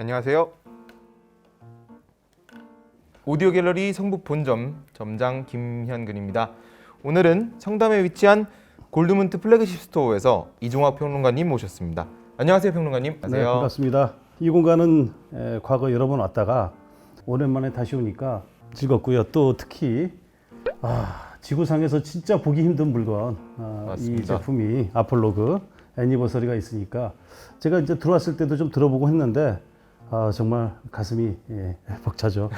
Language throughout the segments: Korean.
안녕하세요. 오디오 갤러리 성북 본점 점장 김현근입니다. 오늘은 청담에 위치한 골드문트 플래그십 스토어에서 이종학 평론가님 모셨습니다. 안녕하세요, 평론가님. 네, 반갑습니다. 이 공간은 과거 여러 번 왔다가 오랜만에 다시 오니까 즐겁고요. 또 특히 지구상에서 진짜 보기 힘든 물건, 이 제품이 아폴로그 애니버서리가 있으니까 제가 이제 들어왔을 때도 좀 들어보고 했는데 정말 가슴이 벅차죠.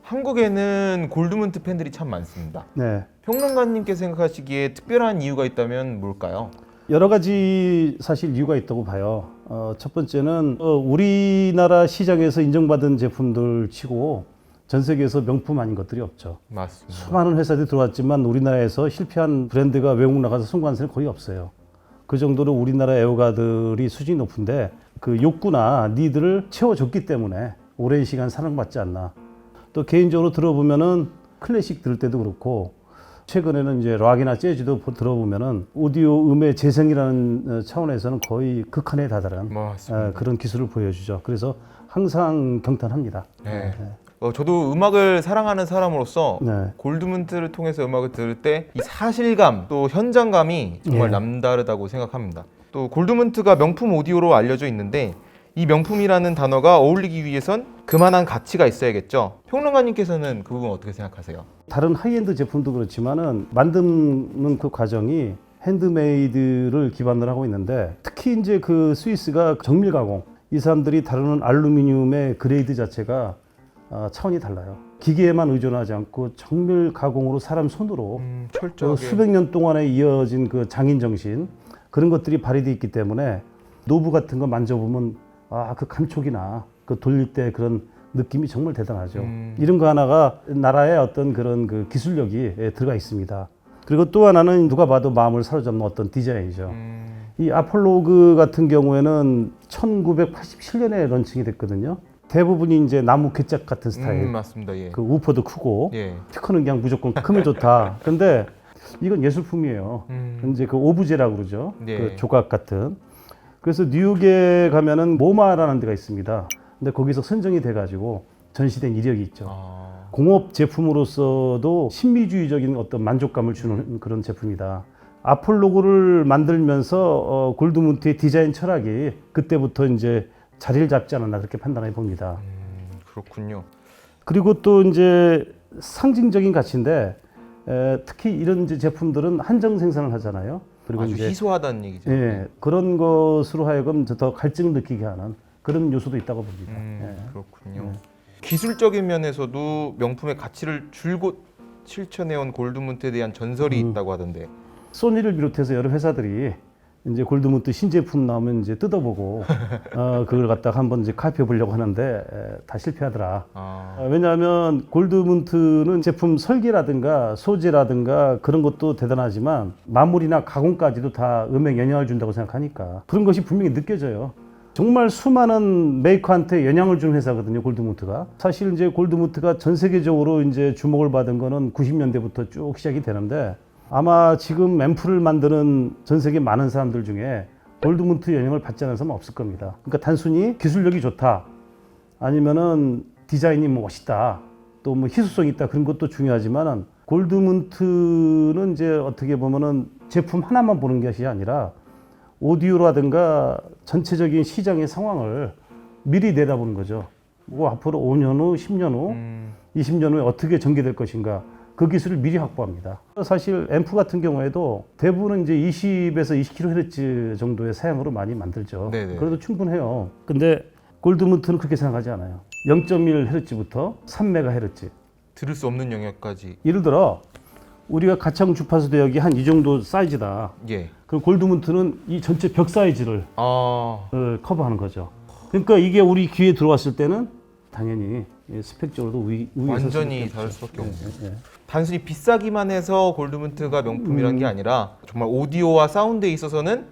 한국에는 골드문트 팬들이 참 많습니다. 네. 평론가님께 생각하시기에 특별한 이유가 있다면 뭘까요? 여러 가지 사실 이유가 있다고 봐요. 첫 번째는 우리나라 시장에서 인정받은 제품들 치고 전 세계에서 명품 아닌 것들이 없죠. 맞습니다. 수많은 회사들이 들어왔지만 우리나라에서 실패한 브랜드가 외국 나가서 성공한 사람이 거의 없어요. 그 정도로 우리나라 애호가들이 수준이 높은데 그 욕구나 니드를 채워줬기 때문에 오랜 시간 사랑받지 않나. 또 개인적으로 들어보면은 클래식 들을 때도 그렇고 최근에는 이제 락이나 재즈도 들어보면은 오디오 음의 재생이라는 차원에서는 거의 극한에 다다른 그런 기술을 보여주죠. 그래서 항상 경탄합니다. 네. 저도 음악을 사랑하는 사람으로서 네. 골드문트를 통해서 음악을 들을 때 이 사실감 또 현장감이 정말 남다르다고 생각합니다. 또 골드문트가 명품 오디오로 알려져 있는데 이 명품이라는 단어가 어울리기 위해선 그만한 가치가 있어야겠죠. 평론가님께서는 그 부분 어떻게 생각하세요? 다른 하이엔드 제품도 그렇지만은 만드는 그 과정이 핸드메이드를 기반으로 하고 있는데 특히 이제 그 스위스가 정밀 가공, 이 사람들이 다루는 알루미늄의 그레이드 자체가 차원이 달라요. 기계에만 의존하지 않고 정밀 가공으로 사람 손으로 철저하게 수백 년 동안에 이어진 그 장인 정신 그런 것들이 발휘되어 있기 때문에 노브 같은 거 만져보면 그 감촉이나 그 돌릴 때 그런 느낌이 정말 대단하죠. 이런 거 하나가 나라의 어떤 그런 그 기술력이 들어가 있습니다. 그리고 또 하나는 누가 봐도 마음을 사로잡는 어떤 디자인이죠. 이 아폴로그 같은 경우에는 1987년에 런칭이 됐거든요. 대부분이 이제 나무 괴짝 같은 스타일. 맞습니다. 예. 그 우퍼도 크고 예. 스피커는 그냥 무조건 크면 좋다. 근데 이건 예술품이에요. 이제 그 오브제라고 그러죠. 예. 그 조각 같은. 그래서 뉴욕에 가면은 모마라는 데가 있습니다. 근데 거기서 선정이 돼가지고 전시된 이력이 있죠. 공업 제품으로서도 신비주의적인 어떤 만족감을 주는 그런 제품이다. 아폴로그를 만들면서 골드문트의 디자인 철학이 그때부터 이제 자리를 잡지 않았나 그렇게 판단해 봅니다. 그렇군요. 그리고 또 이제 상징적인 가치인데 특히 이런 이제 제품들은 한정 생산을 하잖아요. 그리고 아주 이제 희소하다는 얘기죠. 예, 그런 것으로 하여금 더 갈증을 느끼게 하는 그런 요소도 있다고 봅니다. 그렇군요. 기술적인 면에서도 명품의 가치를 줄곧 실천해온 골드문트에 대한 전설이 있다고 하던데. 소니를 비롯해서 여러 회사들이 이제 골드문트 신제품 나오면 이제 뜯어보고 그걸 갖다가 한번 이제 카피해 보려고 하는데 다 실패하더라. 왜냐하면 골드문트는 제품 설계라든가 소재라든가 그런 것도 대단하지만 마무리나 가공까지도 다 음에 영향을 준다고 생각하니까 그런 것이 분명히 느껴져요. 정말 수많은 메이커한테 영향을 준 회사거든요, 골드문트가. 사실 이제 골드문트가 전 세계적으로 이제 주목을 받은 거는 90년대부터 쭉 시작이 되는데 아마 지금 앰프를 만드는 전 세계 많은 사람들 중에 골드문트 영향을 받지 않은 사람은 없을 겁니다. 그러니까 단순히 기술력이 좋다, 아니면은 디자인이 뭐 멋있다, 또 뭐 희소성이 있다 그런 것도 중요하지만은 골드문트는 이제 어떻게 보면은 제품 하나만 보는 것이 아니라 오디오라든가 전체적인 시장의 상황을 미리 내다보는 거죠. 뭐 앞으로 5년 후, 10년 후, 20년 후에 어떻게 전개될 것인가. 그 기술을 미리 확보합니다. 사실 앰프 같은 경우에도 대부분은 이제 20에서 20kHz 정도의 사양으로 많이 만들죠. 네네. 그래도 충분해요. 근데 골드문트는 그렇게 생각하지 않아요. 0.1Hz부터 3MHz. 들을 수 없는 영역까지. 예를 들어 우리가 가창 주파수 대역이 한 이 정도 사이즈다. 예. 그럼 골드문트는 이 전체 벽 사이즈를 커버하는 거죠. 그러니까 이게 우리 귀에 들어왔을 때는 당연히 스펙적으로도 위에서 완전히 다를 수밖에 없네요. 단순히 비싸기만 해서 골드문트가 명품이라는 게 아니라 정말 오디오와 사운드에 있어서는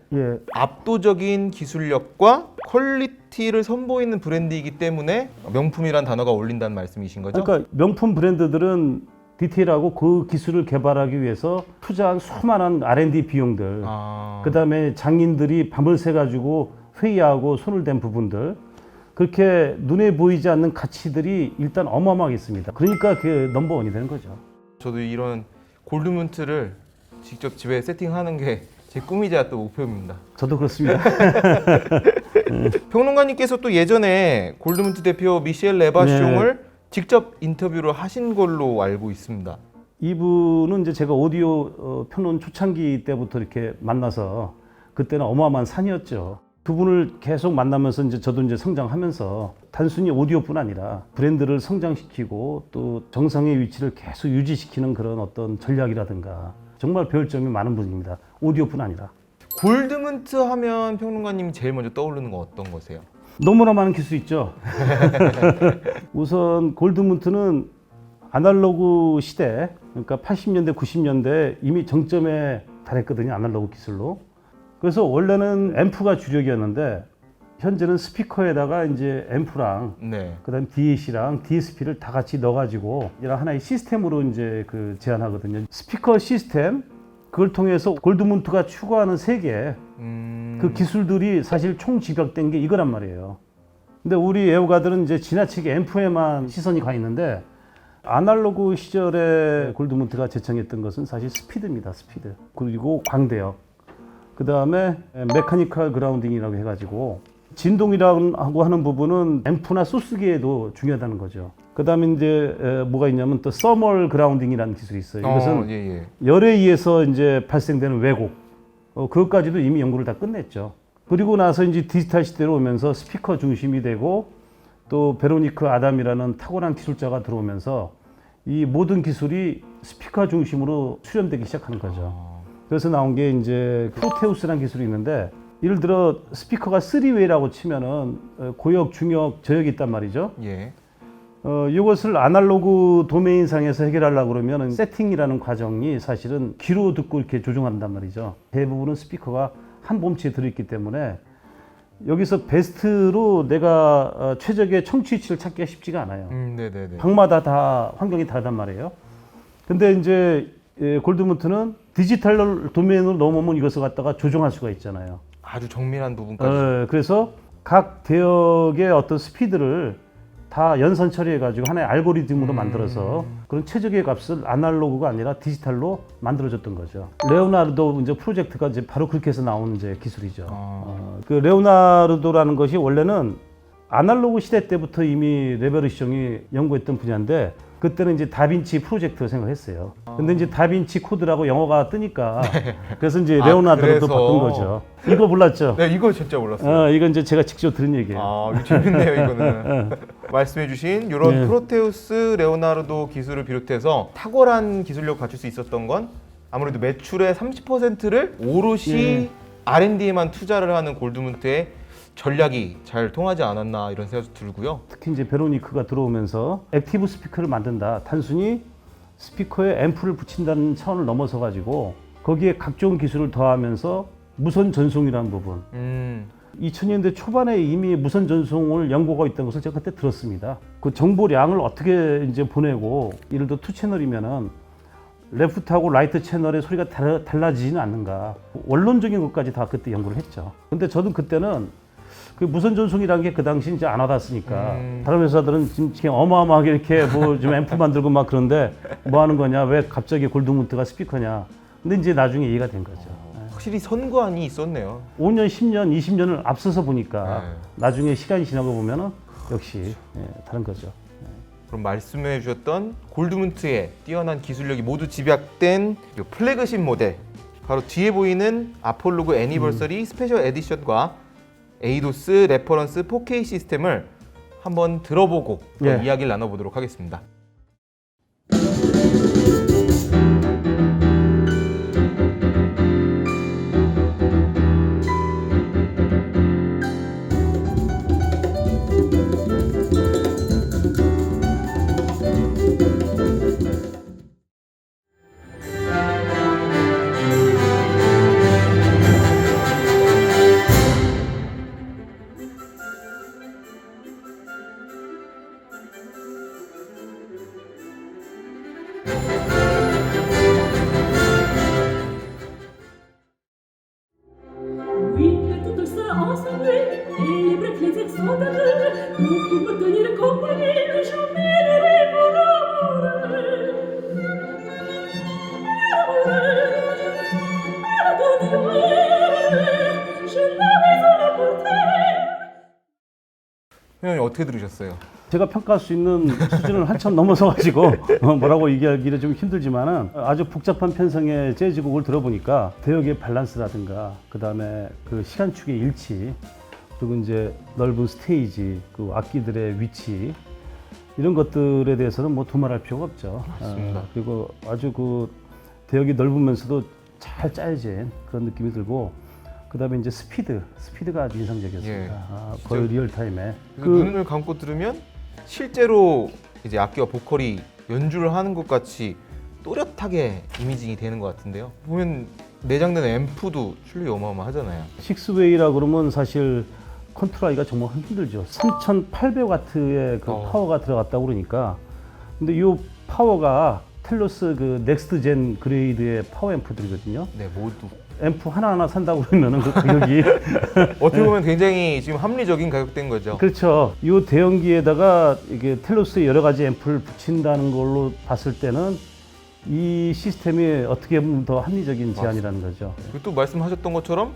압도적인 기술력과 퀄리티를 선보이는 브랜드이기 때문에 명품이란 단어가 어울린다는 말씀이신 거죠? 그러니까 명품 브랜드들은 디테일하고 그 기술을 개발하기 위해서 투자한 수많은 R&D 비용들, 그다음에 장인들이 밤을 새 가지고 회의하고 손을 댄 부분들, 그렇게 눈에 보이지 않는 가치들이 일단 어마어마하게 있습니다. 그러니까 그 넘버원이 되는 거죠. 저도 이런 골드문트를 직접 집에 세팅하는 게 제 꿈이자 또 목표입니다. 저도 그렇습니다. 평론가님께서 또 예전에 골드문트 대표 미셸 레바숑을 직접 인터뷰를 하신 걸로 알고 있습니다. 이분은 이제 제가 오디오 평론 초창기 때부터 이렇게 만나서 그때는 어마어마한 산이었죠. 두 분을 계속 만나면서 이제 저도 이제 성장하면서 단순히 오디오뿐 아니라 브랜드를 성장시키고 또 정상의 위치를 계속 유지시키는 그런 어떤 전략이라든가 정말 배울 점이 많은 분입니다. 오디오뿐 아니라. 골드문트 하면 평론가님이 제일 먼저 떠오르는 건 어떤 거세요? 너무나 많은 기술이 있죠. 우선 골드문트는 아날로그 시대, 그러니까 80년대, 90년대 이미 정점에 달했거든요. 아날로그 기술로. 그래서 원래는 앰프가 주력이었는데 현재는 스피커에다가 이제 앰프랑 네. 그다음 DAC랑 DSP를 다 같이 넣어가지고 이런 하나의 시스템으로 이제 그 제안하거든요. 스피커 시스템 그걸 통해서 골드문트가 추구하는 세계 그 기술들이 사실 총 집약된 게 이거란 말이에요. 근데 우리 애호가들은 이제 지나치게 앰프에만 시선이 가 있는데 아날로그 시절에 골드문트가 제청했던 것은 사실 스피드입니다. 스피드. 그리고 광대역. 그 다음에 메카니컬 그라운딩이라고 해가지고 진동이라고 하는 부분은 앰프나 소스기에도 중요하다는 거죠. 그 다음에 이제 뭐가 있냐면 또 서멀 그라운딩이라는 기술이 있어요. 이것은 열에 의해서 이제 발생되는 왜곡. 그것까지도 이미 연구를 다 끝냈죠. 그리고 나서 이제 디지털 시대로 오면서 스피커 중심이 되고 또 베로니크 아담이라는 탁월한 기술자가 들어오면서 이 모든 기술이 스피커 중심으로 수렴되기 시작하는 거죠. 그래서 나온 게 이제 프로테우스라는 기술이 있는데 예를 들어 스피커가 3웨이라고 치면은 고역, 중역, 저역이 있단 말이죠. 예. 이것을 아날로그 도메인상에서 해결하려고 그러면 세팅이라는 과정이 사실은 귀로 듣고 이렇게 조정한단 말이죠. 대부분은 스피커가 한 몸치에 들어있기 때문에 여기서 베스트로 내가 최적의 청취 위치를 찾기가 쉽지가 않아요. 네네네. 방마다 다 환경이 다르단 말이에요. 근데 이제 골드문트는 디지털 도메인으로 넘어오면 이것을 갖다가 조정할 수가 있잖아요. 아주 정밀한 부분까지. 그래서 각 대역의 어떤 스피드를 다 연산 처리해가지고 하나의 알고리즘으로 만들어서 그런 최적의 값을 아날로그가 아니라 디지털로 만들어줬던 거죠. 레오나르도 이제 프로젝트가 이제 바로 그렇게 해서 나온 이제 기술이죠. 그 레오나르도라는 것이 원래는 아날로그 시대 때부터 이미 레베르숑이 연구했던 분야인데 그때는 이제 다빈치 프로젝트로 생각했어요. 근데 이제 다빈치 코드라고 영어가 뜨니까 그래서 이제 레오나르도로 바꾼 거죠. 이거 몰랐죠? 네, 이거 진짜 몰랐어요. 이건 이제 제가 직접 들은 얘기예요. 이거 재밌네요, 이거는. 말씀해주신 이런 프로테우스, 레오나르도 기술을 비롯해서 탁월한 기술력 갖출 수 있었던 건 아무래도 매출의 30%를 오롯이 R&D에만 투자를 하는 골드문트의 전략이 잘 통하지 않았나 이런 생각도 들고요. 특히 이제 베로니크가 들어오면서 액티브 스피커를 만든다. 단순히 스피커에 앰프를 붙인다는 차원을 넘어서 가지고 거기에 각종 기술을 더하면서 무선 전송이라는 부분. 2000년대 초반에 이미 무선 전송을 연구가 있다는 것을 제가 그때 들었습니다. 그 정보량을 어떻게 이제 보내고 예를 들어 2채널이면은 레프트하고 라이트 채널의 소리가 달라지지는 않는가. 원론적인 것까지 다 그때 연구를 했죠. 근데 저도 그때는 그 무선 전송이라는 게 그 당시 이제 안 와닿았으니까 다른 회사들은 지금 어마어마하게 이렇게 뭐 좀 앰프 만들고 막 그런데 뭐 하는 거냐, 왜 갑자기 골드문트가 스피커냐. 근데 이제 나중에 이해가 된 거죠. 확실히 선구안이 있었네요. 5년, 10년, 20년을 앞서서 보니까 나중에 시간이 지나고 보면은 역시 다른 거죠. 그럼 말씀해 주셨던 골드문트의 뛰어난 기술력이 모두 집약된 이 플래그십 모델, 바로 뒤에 보이는 아폴로그 애니버서리 스페셜 에디션과 에이도스 레퍼런스 4K 시스템을 한번 들어보고 이야기를 나눠보도록 하겠습니다. pour tenir compagnie, je mènerai mon amour. Je l'avais à porter. 형님 어떻게 들으셨어요? 제가 평가할 수 있는 수준을 한참 넘어서가지고 뭐라고 얘기하기는 좀 힘들지만은 아주 복잡한 편성의 재즈곡을 들어보니까 대역의 밸런스라든가 그 다음에 그 시간축의 일치 그리고 이제 넓은 스테이지 그 악기들의 위치 이런 것들에 대해서는 뭐 두말할 필요가 없죠. 맞습니다. 그리고 아주 그 대역이 넓으면서도 잘 짜여진 그런 느낌이 들고 그 다음에 이제 스피드가 아주 인상적이었습니다. 예. 거의 리얼타임에 눈을 감고 들으면 실제로 이제 악기와 보컬이 연주를 하는 것 같이 또렷하게 이미징이 되는 것 같은데요. 보면 내장된 앰프도 출력이 어마어마하잖아요. 식스웨이라 그러면 사실 컨트롤하기가 정말 힘들죠. 3,800와트의 그 파워가 들어갔다고 그러니까 근데 이 파워가 텔로스 그 넥스트 젠 그레이드의 파워 앰프들이거든요. 네, 모두. 앰프 하나하나 산다고 그러면은 그 가격이 어떻게 보면 굉장히 지금 합리적인 가격대인 거죠. 그렇죠. 이 대형기에다가 이게 텔로스의 여러 가지 앰프를 붙인다는 걸로 봤을 때는 이 시스템이 어떻게 보면 더 합리적인 제안이라는 거죠. 그리고 또 말씀하셨던 것처럼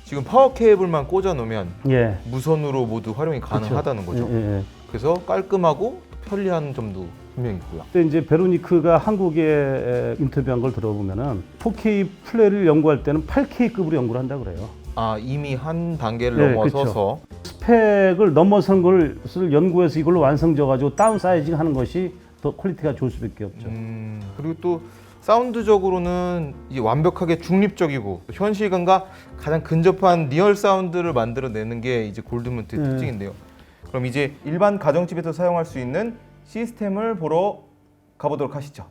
지금 파워 케이블만 꽂아 놓으면 예. 무선으로 모두 활용이 가능하다는 거죠. 예. 그래서 깔끔하고 편리한 점도 분명히 있고요. 그때 이제 베로니크가 한국에 인터뷰한 걸 들어보면은 4K 플레이를 연구할 때는 8K급으로 연구를 한다 그래요. 아, 이미 한 단계를 네, 넘어서서 스펙을 넘어선 것을 연구해서 이걸로 완성져가지고 다운 사이징 하는 것이 더 퀄리티가 좋을 수밖에 없죠. 그리고 또 사운드적으로는 이제 완벽하게 중립적이고 현실감과 가장 근접한 리얼 사운드를 만들어내는 게 이제 골드문트의 특징인데요. 그럼 이제 일반 가정집에서 사용할 수 있는 시스템을 보러 가보도록 하시죠.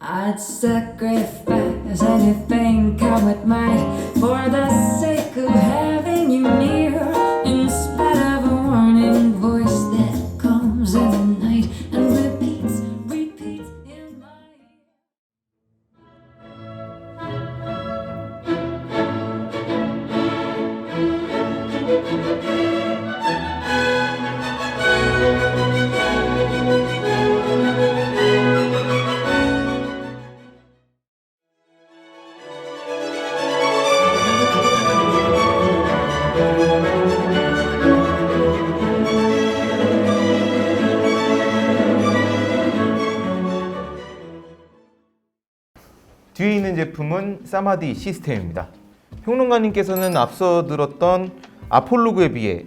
I'd sacrifice anything come what might for the sake of having you near. In spite of a warning voice that comes in the night and repeats in my ear. 뒤에 있는 제품은 사마디 시스템입니다. 평론가님께서는 앞서 들었던 아폴로그에 비해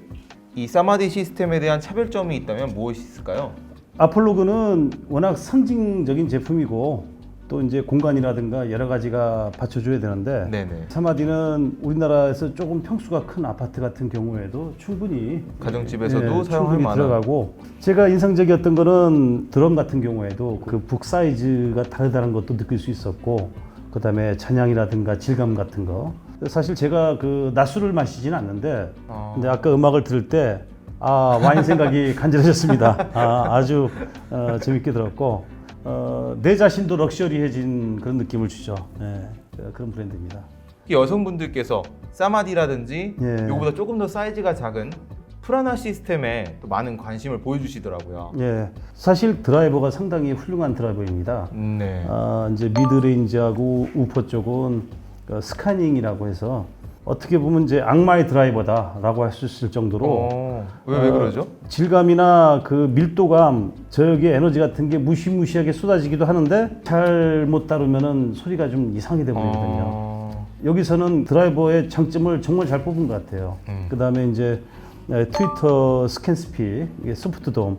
이 사마디 시스템에 대한 차별점이 있다면 무엇이 있을까요? 아폴로그는 워낙 상징적인 제품이고 또 이제 공간이라든가 여러 가지가 받쳐줘야 되는데 네네. 사마디는 우리나라에서 조금 평수가 큰 아파트 같은 경우에도 충분히 가정집에서도 사용할 충분히 만한. 들어가고 제가 인상적이었던 거는 드럼 같은 경우에도 그 북 사이즈가 다르다는 것도 느낄 수 있었고 그 다음에 잔향이라든가 질감 같은 거 사실 제가 그 낮술을 마시지는 않는데 근데 아까 음악을 들을 때 와인 생각이 간절해졌습니다. 아주 재밌게 들었고 내 자신도 럭셔리해진 그런 느낌을 주죠. 그런 브랜드입니다. 여성분들께서 사마디라든지 예. 이거보다 조금 더 사이즈가 작은 프라나 시스템에 또 많은 관심을 보여주시더라고요. 예, 사실 드라이버가 상당히 훌륭한 드라이버입니다. 네. 이제 미드레인지하고 우퍼 쪽은 그 스카닝이라고 해서 어떻게 보면 이제 악마의 드라이버다라고 할 수 있을 정도로 왜 그러죠? 질감이나 그 밀도감, 저역의 에너지 같은 게 무시무시하게 쏟아지기도 하는데 잘못 다루면은 소리가 좀 이상하게 되거든요. 여기서는 드라이버의 장점을 정말 잘 뽑은 것 같아요. 그 다음에 이제 트위터 스캔스피, 소프트돔,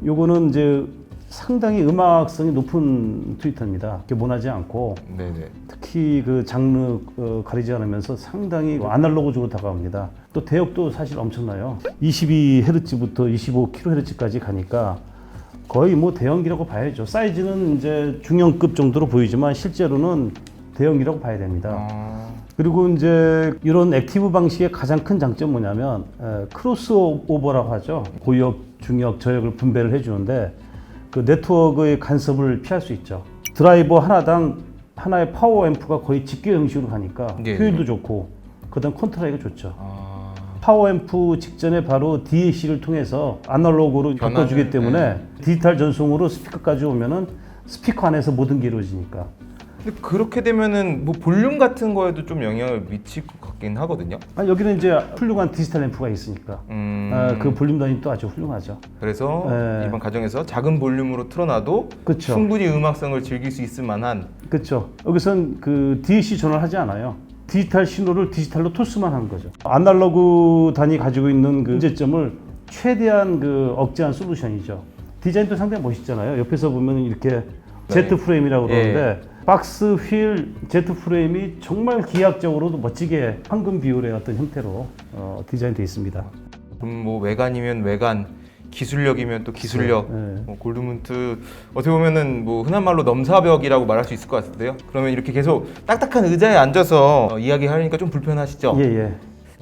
요거는 이제 상당히 음악성이 높은 트위터입니다. 모나지 않고 네네. 특히 그 장르 가리지 않으면서 상당히 아날로그적으로 다가옵니다. 또 대역도 사실 엄청나요. 22Hz부터 25kHz까지 가니까 거의 뭐 대형기라고 봐야죠. 사이즈는 이제 중형급 정도로 보이지만 실제로는 대형기라고 봐야 됩니다. 그리고 이제 이런 액티브 방식의 가장 큰 장점은 뭐냐면 크로스오버라고 하죠. 고역, 중역, 저역을 분배를 해주는데 그 네트워크의 간섭을 피할 수 있죠. 드라이버 하나당 하나의 파워 앰프가 거의 직계 형식으로 가니까 예. 효율도 좋고 그다음 컨트롤하기가 좋죠. 파워앰프 직전에 바로 DAC를 통해서 아날로그로 바꿔주기 때문에 디지털 전송으로 스피커까지 오면은 스피커 안에서 모든 게 이루어지니까. 근데 그렇게 되면은 뭐 볼륨 같은 거에도 좀 영향을 미칠 것 같긴 하거든요. 여기는 이제 훌륭한 디지털 앰프가 있으니까 그 볼륨 단위 또 아주 훌륭하죠. 그래서 이번 가정에서 작은 볼륨으로 틀어놔도 그쵸. 충분히 음악성을 즐길 수 있을 만한. 그렇죠. 여기선 그 DAC 전환을 하지 않아요. 디지털 신호를 디지털로 토스만 하는 거죠. 아날로그 단위 가지고 있는 그 문제점을 최대한 그 억제한 솔루션이죠. 디자인도 상당히 멋있잖아요. 옆에서 보면 이렇게 Z 프레임이라고 그러는데 박스 휠 Z 프레임이 정말 기하학적으로도 멋지게 황금 비율의 어떤 형태로 디자인되어 있습니다. 그럼 뭐 외관이면 외관, 기술력이면 또 기술력. 골드문트 어떻게 보면은 뭐 흔한 말로 넘사벽이라고 말할 수 있을 것 같은데요. 그러면 이렇게 계속 딱딱한 의자에 앉아서 이야기하려니까 좀 불편하시죠? 예.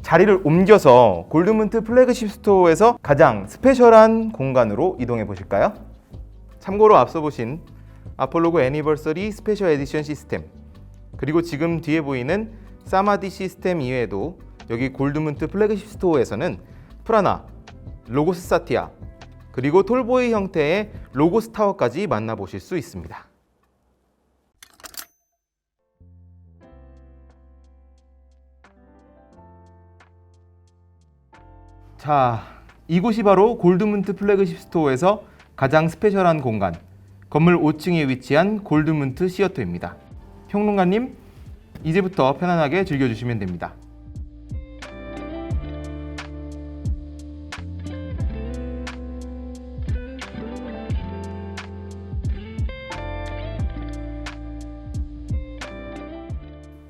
자리를 옮겨서 골드문트 플래그십 스토어에서 가장 스페셜한 공간으로 이동해 보실까요? 참고로 앞서 보신 아폴로그 애니버서리 스페셜 에디션 시스템, 그리고 지금 뒤에 보이는 사마디 시스템 이외에도 여기 골드문트 플래그십 스토어에서는 프라나, 로고스 사티아, 그리고 톨보이 형태의 로고스 타워까지 만나보실 수 있습니다. 자, 이곳이 바로 골드문트 플래그십 스토어에서 가장 스페셜한 공간, 건물 5층에 위치한 골드문트 시어터입니다. 평론가님, 이제부터 편안하게 즐겨주시면 됩니다.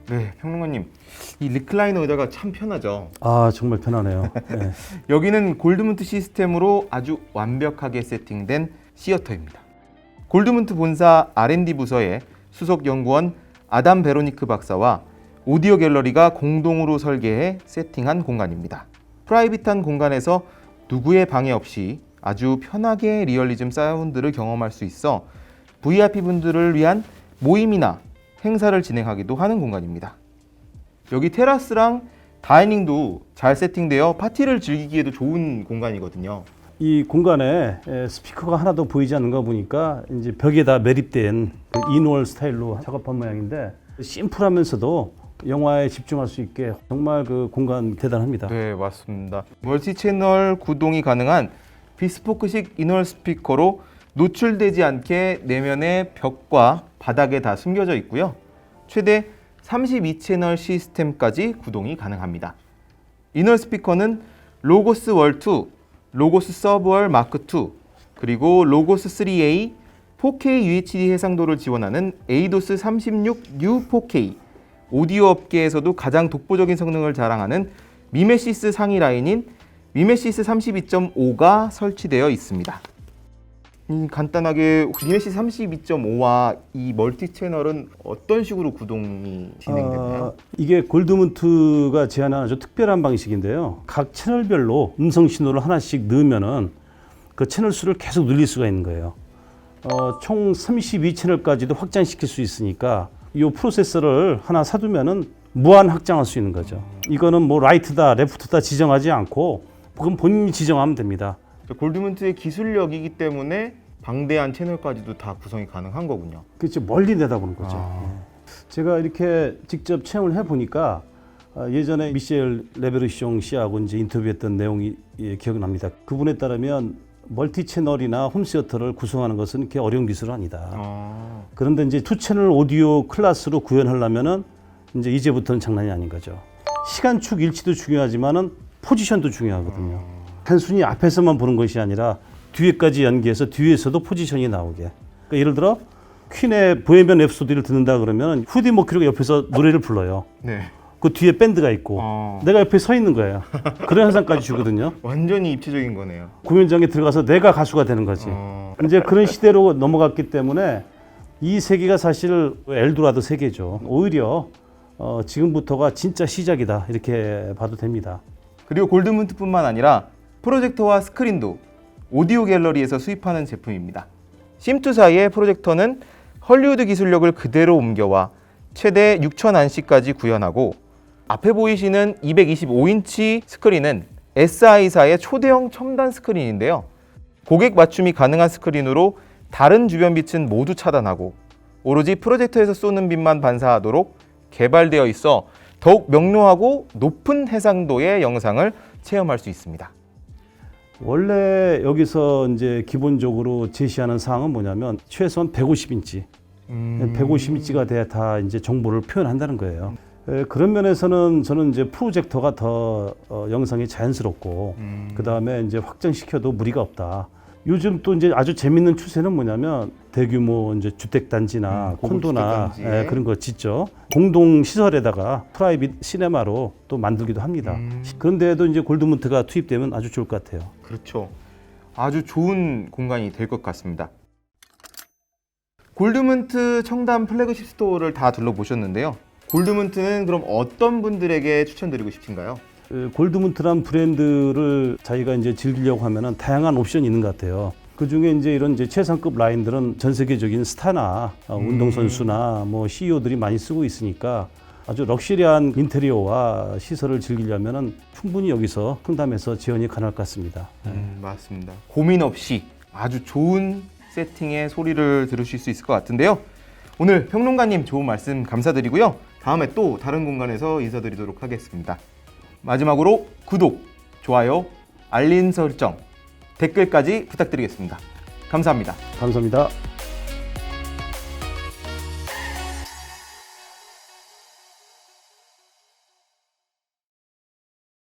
네, 평론가님, 이 리클라이너 의자가 참 편하죠? 정말 편하네요. 네. 여기는 골드문트 시스템으로 아주 완벽하게 세팅된 시어터입니다. 골드문트 본사 R&D 부서의 수석 연구원 아담 베로니크 박사와 오디오 갤러리가 공동으로 설계해 세팅한 공간입니다. 프라이빗한 공간에서 누구의 방해 없이 아주 편하게 리얼리즘 사운드를 경험할 수 있어 VIP 분들을 위한 모임이나 행사를 진행하기도 하는 공간입니다. 여기 테라스랑 다이닝도 잘 세팅되어 파티를 즐기기에도 좋은 공간이거든요. 이 공간에 스피커가 하나도 보이지 않는 거 보니까 이제 벽에다 매립된 그 인월 스타일로 작업한 모양인데 심플하면서도 영화에 집중할 수 있게 정말 그 공간 대단합니다. 네, 맞습니다. 멀티 채널 구동이 가능한 비스포크식 인월 스피커로 노출되지 않게 내면의 벽과 바닥에 다 숨겨져 있고요. 최대 32채널 시스템까지 구동이 가능합니다. 인월 스피커는 로고스 월2, 로고스 서브월 마크2, 그리고 로고스 3A, 4K UHD 해상도를 지원하는 에이도스 36U 4K, 오디오 업계에서도 가장 독보적인 성능을 자랑하는 미메시스 상위 라인인 미메시스 32.5가 설치되어 있습니다. 간단하게 혹시 미메시스 32.5와 이 멀티 채널은 어떤 식으로 구동이 진행되나요? 이게 골드문트가 제안한 아주 특별한 방식인데요. 각 채널별로 음성 신호를 하나씩 넣으면은 그 채널 수를 계속 늘릴 수가 있는 거예요. 총 32채널까지도 확장시킬 수 있으니까 이 프로세서를 하나 사두면은 무한 확장할 수 있는 거죠. 이거는 뭐 라이트다, 레프트다 지정하지 않고 그건 본인이 지정하면 됩니다. 골드문트의 기술력이기 때문에 방대한 채널까지도 다 구성이 가능한 거군요. 그렇죠. 멀리 내다보는 거죠. 제가 이렇게 직접 체험을 해보니까 예전에 미셸 레베르숑 씨하고 이제 인터뷰했던 내용이 기억납니다. 그분에 따르면 멀티 채널이나 홈시어터를 구성하는 것은 그렇게 어려운 기술은 아니다. 그런데 이제 투 채널 오디오 클래스로 구현하려면은 이제부터는 장난이 아닌 거죠. 시간축 일치도 중요하지만은 포지션도 중요하거든요. 단순히 앞에서만 보는 것이 아니라 뒤에까지 연기해서 뒤에서도 포지션이 나오게. 그러니까 예를 들어 퀸의 보헤미안 랩소디를 듣는다 그러면 후디 머큐리가 옆에서 노래를 불러요. 네. 그 뒤에 밴드가 있고 내가 옆에 서 있는 거예요. 그런 현상까지 주거든요. 완전히 입체적인 거네요. 공연장에 들어가서 내가 가수가 되는 거지. 이제 그런 시대로 넘어갔기 때문에 이 세계가 사실 엘도라도 세계죠. 오히려 지금부터가 진짜 시작이다 이렇게 봐도 됩니다. 그리고 골드문트뿐만 아니라 프로젝터와 스크린도 오디오 갤러리에서 수입하는 제품입니다. 심2 사이의 프로젝터는 헐리우드 기술력을 그대로 옮겨와 최대 6000안시까지 구현하고 앞에 보이시는 225인치 스크린은 SI사의 초대형 첨단 스크린인데요. 고객 맞춤이 가능한 스크린으로 다른 주변 빛은 모두 차단하고 오로지 프로젝터에서 쏘는 빛만 반사하도록 개발되어 있어 더욱 명료하고 높은 해상도의 영상을 체험할 수 있습니다. 원래 여기서 이제 기본적으로 제시하는 사항은 뭐냐면 최소한 150인치, 150인치가 돼야 다 이제 정보를 표현한다는 거예요. 그런 면에서는 저는 이제 프로젝터가 더 영상이 자연스럽고 그 다음에 이제 확장시켜도 무리가 없다. 요즘 또 이제 아주 재밌는 추세는 뭐냐면 대규모 이제 주택 단지나 콘도나 그런 거 짓죠. 공동 시설에다가 프라이빗 시네마로 또 만들기도 합니다. 그런데도 이제 골드문트가 투입되면 아주 좋을 것 같아요. 그렇죠. 아주 좋은 공간이 될 것 같습니다. 골드문트 청담 플래그십 스토어를 다 둘러보셨는데요. 골드문트는 그럼 어떤 분들에게 추천드리고 싶으신가요? 골드문트란 브랜드를 자기가 이제 즐기려고 하면은 다양한 옵션이 있는 것 같아요. 그 중에 이제 이런 이제 최상급 라인들은 전 세계적인 스타나 운동선수나 뭐 CEO들이 많이 쓰고 있으니까 아주 럭셔리한 인테리어와 시설을 즐기려면은 충분히 여기서 청담에서 지원이 가능할 것 같습니다. 맞습니다. 고민 없이 아주 좋은 세팅의 소리를 들으실 수 있을 것 같은데요. 오늘 평론가님 좋은 말씀 감사드리고요. 다음에 또 다른 공간에서 인사드리도록 하겠습니다. 마지막으로 구독, 좋아요, 알림 설정, 댓글까지 부탁드리겠습니다. 감사합니다. 감사합니다.